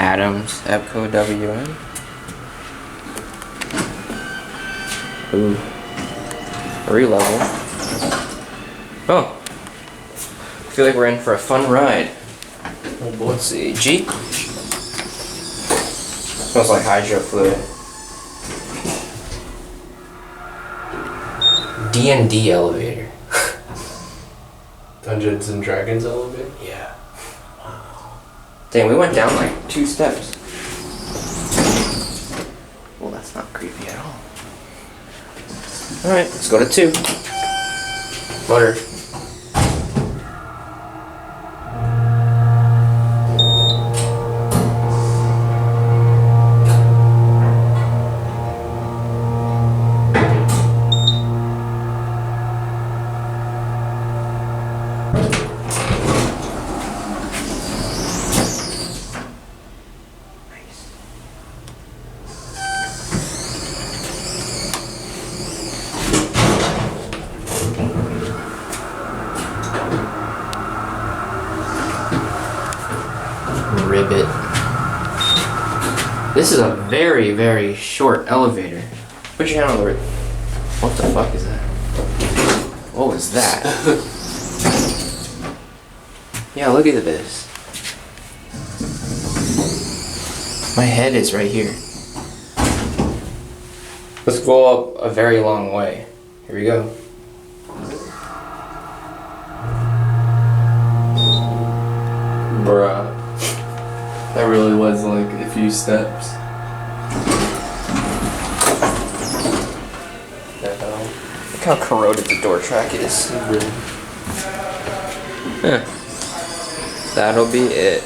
Adams, Epco WM. Ooh. 3 level. Oh. I feel like we're in for a fun ride. Oh boy. Let's see. Jeep. Smells like hydro fluid. D&D elevator. Dungeons and Dragons elevator? Yeah. Wow. Dang, we went down like 2 steps. Well, that's not creepy at all. Alright, let's go to 2. Butter. Ribbit. This is a very, very short elevator. Put your hand on the ribbit. What the fuck is that? What was that? Yeah, look at this. My head is right here. Let's go up a very long way. Here we go. Bruh. That really was like a few steps. Look how corroded the door track is. Huh. That'll be it.